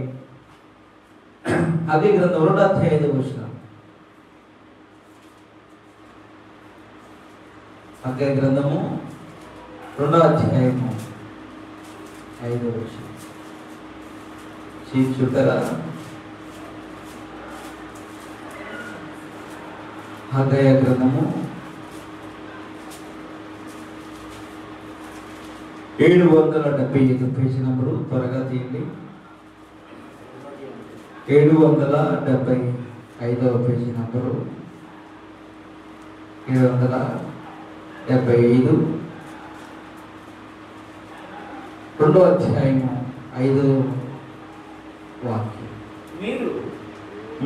హగ్గై గ్రంథం 2వ అధ్యాయం 5వ వచనం. హగ్గై గ్రంథము 2వ అధ్యాయము 5వ వచనం. చూస్తారా? హగ్గై గ్రంథము 775 పేజీ నంబరు. త్వరగా తీయండి. 775వ పేజీ నంబరు. 775 2వ అధ్యాయము 5వ వాక్యం.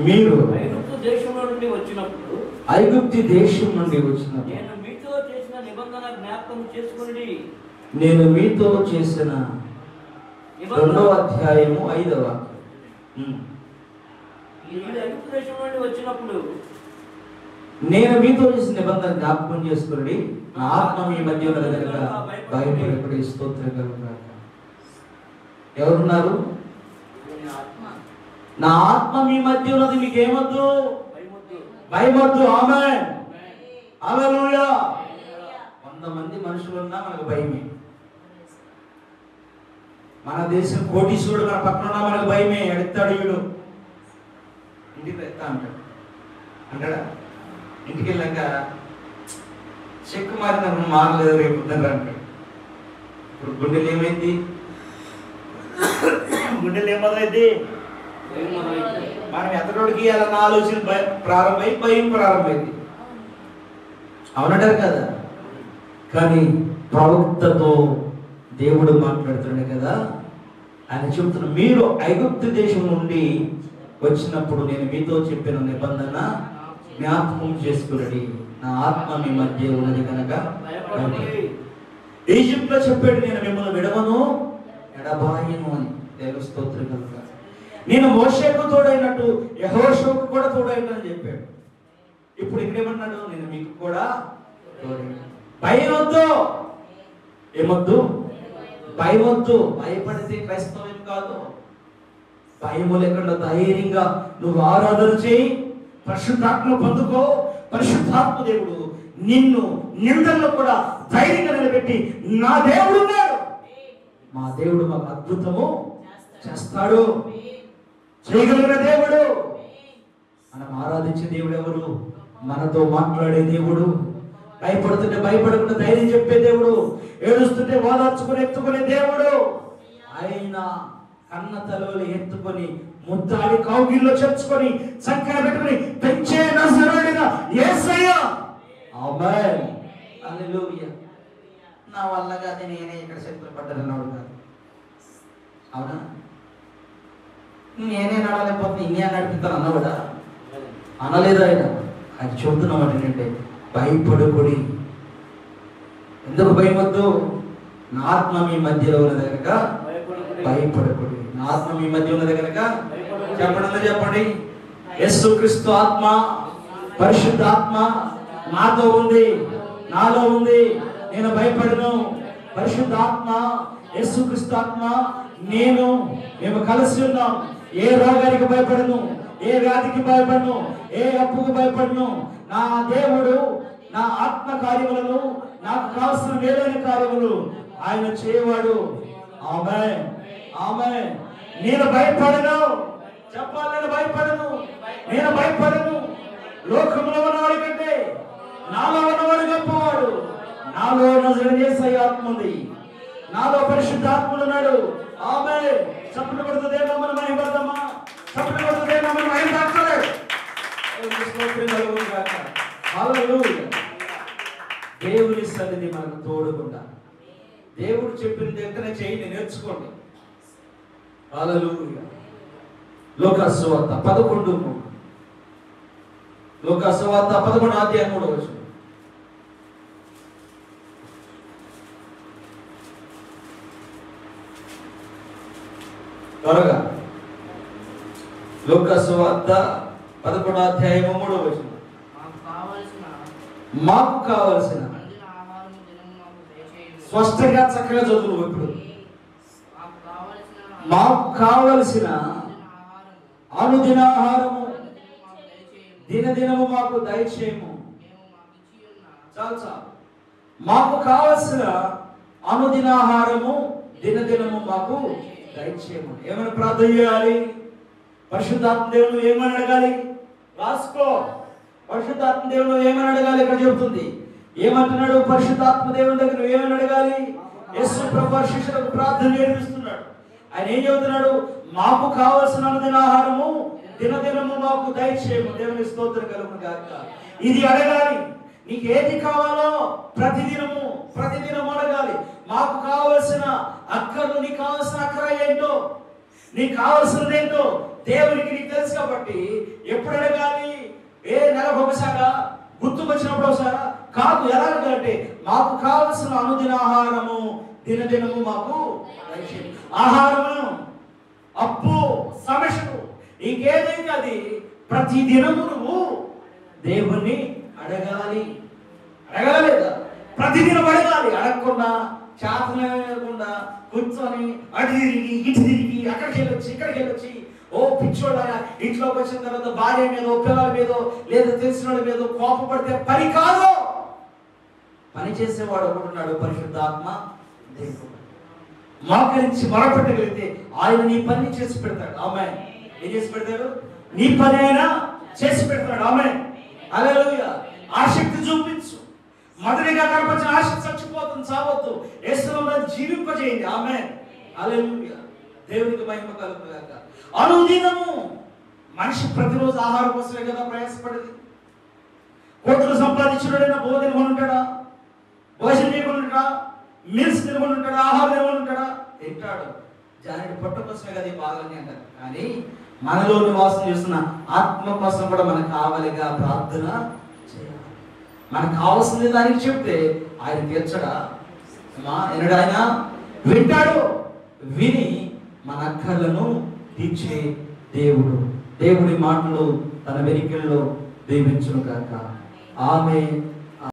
మీరు ఐగుప్తు దేశంలో నుండి వచ్చినప్పుడు ఐగుప్తి దేశం నుండి వచ్చినప్పుడు నేను మీతో చేసిన నిబంధన జ్ఞాపకం చేసుకొనుడి. నేను మీతో చేసిన 2వ అధ్యాయము 5వ వాక్యం. ఐగుప్తు దేశం నుండి వచ్చినప్పుడు నేను మీతో చేసిన నిబంధన జ్ఞాపకం చేసుకుని నా ఆత్మ మీ మధ్య ఉన్నది కనుక భయపడి స్తోత్రం కలుగుగాక. ఎవరున్నారు? నా ఆత్మ మీ మధ్య ఉన్నది, మీకేమొద్దు? భయమొద్దు. ఆమేన్. హల్లెలూయా. 100 మంది మనుషులున్నా మనకు భయమే. మన దేశం కోటీశ్వరుడు మన పక్కన ఉన్నా మనకు భయమే. ఎడతాడు వీడు, ఇంటికి ఎత్తా అంటాడా? ఇంటికి వెళ్ళాక చెక్కు మారిన మారలేదు రేపు అంటాడు. ఇప్పుడు గుండెలు ఏమైంది? గుండెలు ఏమవుతుంది? మనం ఎతడోడికి అలా ఆలోచన ప్రారంభమై భయం ప్రారంభమైంది. అవునంటారు కదా? కానీ ప్రవక్తతో దేవుడు మాట్లాడుతున్నాడు కదా, ఆయన చెబుతున్న మీరు ఐగుప్తు దేశం నుండి వచ్చినప్పుడు నేను మీతో చెప్పిన నిబంధన జ్ఞాపకం చేసుకుని నా ఆత్మ మీ మధ్య ఉన్నది కనుక. ఈజిప్ట్ లో చెప్పాడు, నేను మిమ్మల్ని విడవను ఎడబాయను అని. దేవుని స్తోత్రం కనుక నేను మోషేకు తోడైనట్టు యెహోషువకు కూడా తోడైనని చెప్పాడు. ఇప్పుడు ఇక్కడేమన్నాడు? నేను మీకు కూడా భయం వద్దు. ఏమొద్దు? భయం వద్దు. భయపడితే క్రైస్తవం కాదు. భయము లేకుండా ధైర్యంగా నువ్వు ఆరాధన చేయి, పరిశుద్ధాత్మ పొందుకో. పరిశుద్ధాత్మ దేవుడు నిన్ను నిందల్లో కూడా ధైర్యంగా నిలబెట్టి నా దేవుడు ఉన్నాడు, మా దేవుడు మాకు అద్భుతము చేస్తాడు. చేయగలిగిన దేవుడు. మనం ఆరాధించే దేవుడు ఎవరు? మనతో మాట్లాడే దేవుడు. భయపడుతుంటే భయపడకుండా ధైర్యం చెప్పే దేవుడు. ఏడుస్తుంటే ఓదార్చుకుని ఎత్తుకునే దేవుడు. ఆయన కన్న తలలు ఎత్తుకొని ముద్దాడి కౌగిల్లో చేర్చుకొని చక్కన పెట్టుకుని పెంచే నజరేయుడైన యేసయ్య. ఆమేన్. హల్లెలూయా. నా వల్ల కాదు, నేనే ఇక్కడ శక్తులు పడ్డానన్నాడు కాదు. అవునా? నేనే నడవలేకపోతే ఇంకే నడిపిస్తాను అన్నవాడా? అనలేదు ఆయన. ఆయన చెబుతున్నాం అంటే భయపడుకుడి. ఎందుకు భయం వద్దు? నా ఆత్మ మీ మధ్యలో ఉన్నది కనుక భయపడకుడి. నా ఆత్మ మీ మధ్య ఉన్నది కనుక చెప్పండి, చెప్పండి. యేసుక్రీస్తు ఆత్మ, పరిశుద్ధ ఆత్మ నాతో ఉంది, నాలో ఉంది. నేను భయపడను. పరిశుద్ధ ఆత్మ, యేసుక్రీస్తు ఆత్మ, మేము కలిసి ఉన్నాం. ఏ రోగానికి భయపడను, ఏ వ్యాధికి భయపడను, ఏ అప్పుకు భయపడను. నా దేవుడు నా ఆత్మ కార్యములను, నాకు కావాల్సిన మేలైన కార్యములు ఆయన చేయవాడు. ఆమేన్, ఆమేన్. నేను భయపడను. చెప్పాలి, నేను భయపడను. నేను భయపడను. లోకంలో ఉన్నవాడి కంటే నాలో ఉన్నవాడు గొప్పవాడు. నాలో నజరేయుడైన యేసయ్య ఆత్మ ఉంది. నాలో పరిశుద్ధాత్ముడు ఉన్నాడు. ఆమేన్. చప్పట్లు కొడుతూ దేవుని నామమున మహిమపడదామా? చప్పట్లు కొడుతూ దేవుని నామమున మహిమపడతాడు. హల్లెలూయా. దేవుని సన్నిధి మనకు తోడుగుండా. దేవుడు చెప్పిన వెంటనే చేయండి, నేర్చుకోండి. హల్లెలూయా. లూకాసు సువార్త 11:3. లూకాసు సువార్త 11:3. త్వరగా. లూకాసు సువార్త 11:3. మాకు కావలసిన స్పష్టంగా చక్కగా చదువు. ఇప్పుడు మాకు కావలసిన అనుదినాహారము దినదినము మాకు దయచేయము. చాలు చాలు. మాకు కావలసిన అనుదినాహారము దినదినము మాకు దయచేయము. ఏమైనా ప్రార్థన చేయాలి? పరిశుద్ధాత్మ దేవుడు ఏమని అడగాలి? రాసుకో. పరిశుద్ధాత్మ దేవుడు ఏమని అడగాలి? ఇక్కడ చెబుతుంది. ఏమంటున్నాడు? పరిశుద్ధాత్మ దేవుని దగ్గర ఏమని అడగాలి? యేసు ప్రభువు శిష్యులకు ప్రార్థన నేర్పిస్తున్నాడు. ఆయన ఏం చెబుతున్నాడు? మాకు కావలసిన అనుదినాహారము దినదినము మాకు దయచేయము. దేవుని స్తోత్రం కలుగును గాక. ఇది అడగాలి. నీకు ఏది కావాలో ప్రతిదినము అడగాలి. మాకు కావలసిన అక్కర్లు, నీకు కావలసిన అక్కర ఏంటో, నీకు కావలసినది ఏంటో దేవునికి నీకు తెలుసు కాబట్టి ఎప్పుడు అడగాలి? ఏ నెలకు ఒకసారా? గుర్తుకొచ్చినప్పుడు ఒకసారా? కాదు. ఎలా అడగాలంటే మాకు కావలసిన అనుదినాహారము దినదినము మాకు దయచేయము. ఆహారము, అప్పు, సమస్యలు, నీకేదైతే అది ప్రతి దినము నువ్వు దేవుణ్ణి అడగాలి. అడగలేదా? ప్రతిదినం అడగాలి. అడగకుండా చేతలేకుండా కూర్చొని అటు తిరిగి ఇటు తిరిగి అక్కడికి వెళ్ళొచ్చి ఇక్కడికి వెళ్ళొచ్చి ఓ పిచ్చోళ్ళ ఇంట్లోకి వచ్చిన తర్వాత భార్య మీదో పిల్లల మీదో లేదా తెలిసిన వాళ్ళ మీదో కోపపడితే పని కాదు. పని చేసేవాడు ఒకడున్నాడు, పరిశుద్ధాత్మ దేవుడు. మోకరించి మొరపెట్టగలిగితే ఆయన నీ పని చేసి పెడతాడు. ఆమేన్. ఏం చేసి పెడతాడు? నీ పని అయినా చేసి పెడతాడు. ఆమేన్. హల్లెలూయా. ఆసక్తి చూపించు. మొదటిగా కనపరిచిన ఆసక్తి చచ్చిపోతుంది, చావద్దు. యేసులో జీవింపజేయండి. ఆమేన్. హల్లెలూయా. దేవునికి మహిమ కలుగును గాక. అనుదినము మనిషి ప్రతిరోజు ఆహారం కోసమే కదా ప్రయాసపడేది. కోట్లు సంపాదించుడైనా భోజనం కొని ఉంటాడా? భోజనం చేయకుండా ఉంటాడా? మీల్స్ తినకుండా ఉంటాడా? ఆహారం తినకుండా ఉంటాడా? తింటాడు. జానటి పొట్ట కోసమే కదా ఈ బాగానే అంటారు. కానీ మనలో నివాసం చేస్తున్న ఆత్మ కోసం కూడా మనకు కావాలిగా ప్రార్థన చేయాలి. మనకు కావాల్సింది దానికి చెప్తే ఆయన తీర్చడా? ఎన్నడు ఆయన వింటాడు. విని మన అక్కర్లను తీర్చే దేవుడు. దేవుడి మాటలు తన వెనుకల్లో దీవించును గాక. ఆమేన్.